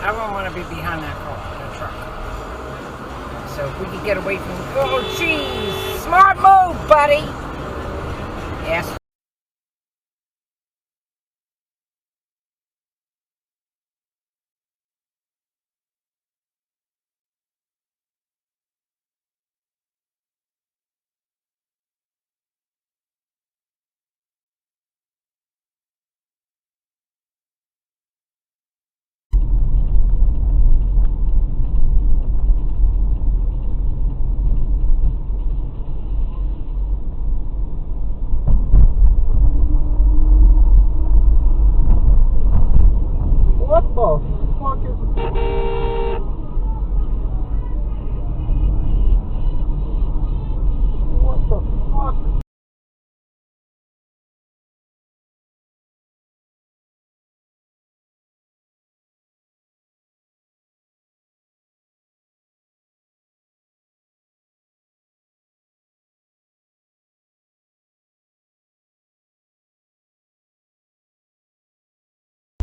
I wouldn't want to be behind that car, that truck. So if we could get away from, oh jeez, smart move, buddy. Yes. What the fuck is it? What the fuck?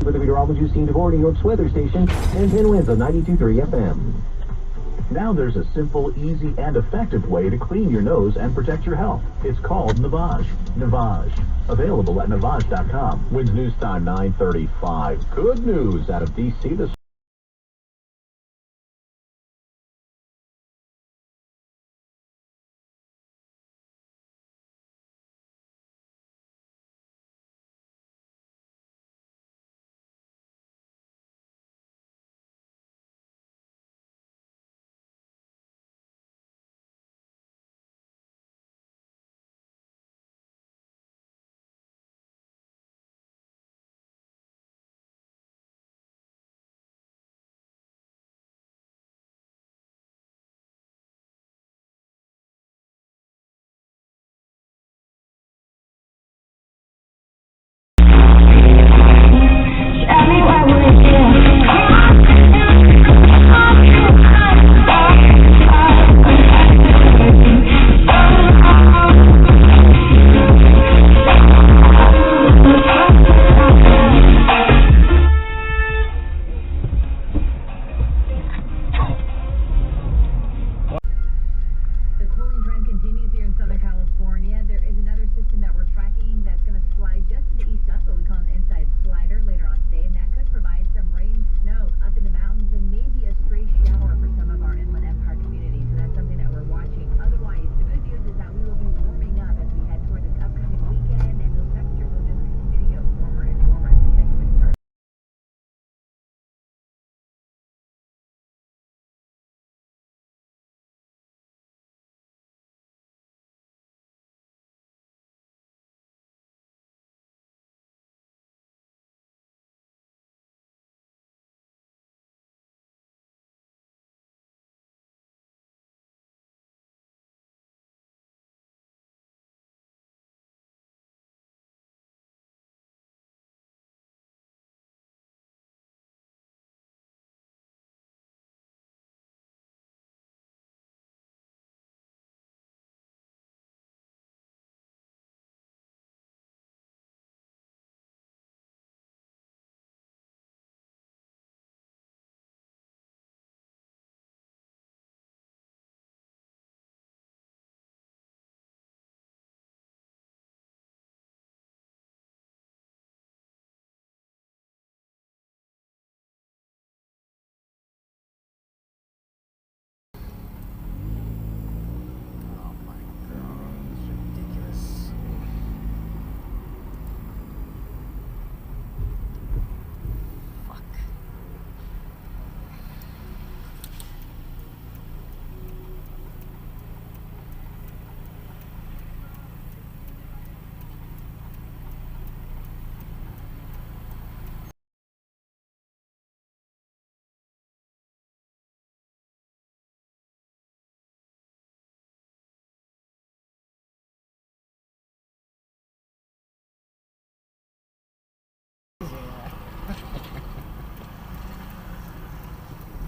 For the meteorology scene aboard New York's weather station and 10 winds on 92.3 FM. Now there's a simple, easy, and effective way to clean your nose and protect your health. It's called Navage. Navage. Available at Navage.com. Wins News Time 9:35. Good news out of D.C. this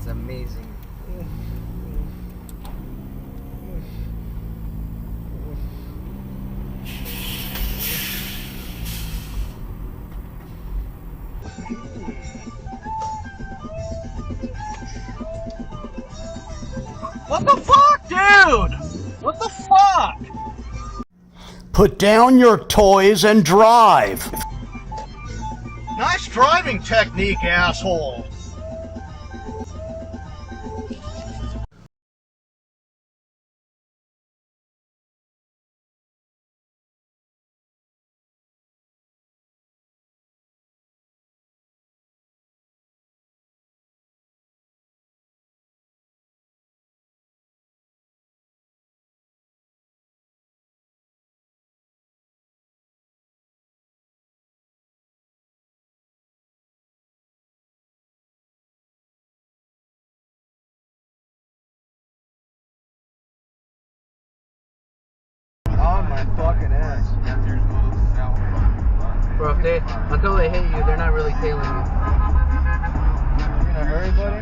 It's amazing. What the fuck, dude? What the fuck? Put down your toys and drive. Nice driving technique, asshole. On my fucking ass. Bro, until they hit you, they're not really tailing you. You in a hurry, buddy?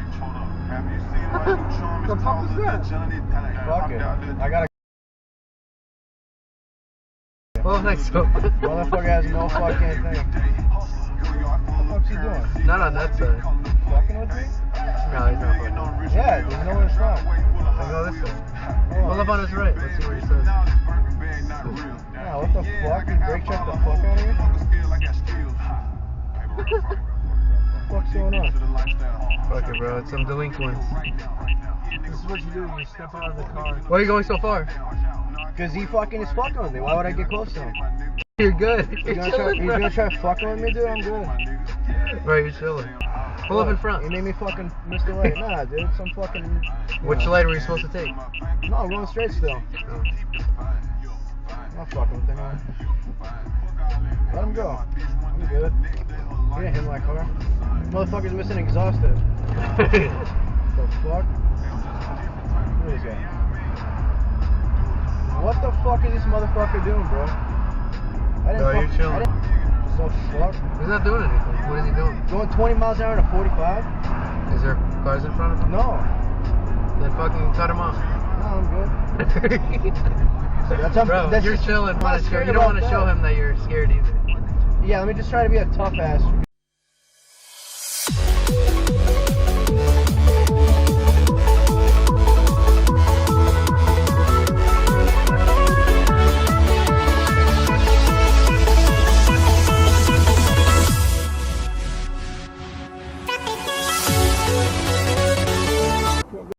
The fuck is that? Fuck it. I gotta. Oh, nice. Motherfucker has no fucking thing. What the fuck's he doing? Not on that side. Fucking with me? No, he's not fucking. Yeah, there's nowhere to stop. I'll go this way. Pull up on his right. Let's see what he says. Yeah, what the fuck? You brake check the fuck out of here? What the fuck's going on? Fuck it, bro. It's some delinquents. This is what you do when you step out of the car. Why are you going so far? Cause he fucking is fucking with me. Why would I get close to him? You're good. He's You're gonna chilling, try fucking with me, dude? I'm good. Bro, you're chilling. Pull up in front. He made me fucking miss the light. Nah, dude, some fucking... Which light were you supposed to take? No, I'm going straight still. Oh. I'm not fucking with him, man. Let him go. I'm good. He didn't hit my car. Motherfucker's missing exhausted. The fuck? Who is that? What the fuck is this motherfucker doing, bro? Bro, you're chilling. So fuck. He's not doing anything. What is he doing? Going 20 miles an hour in a 45? Is there cars in front of him? No. Then fucking cut him off. No, I'm good. Bro, that's you're just- chilling. I'm not You scared don't want to about show that. him that you're scared either. Yeah, let me just try to be a tough ass.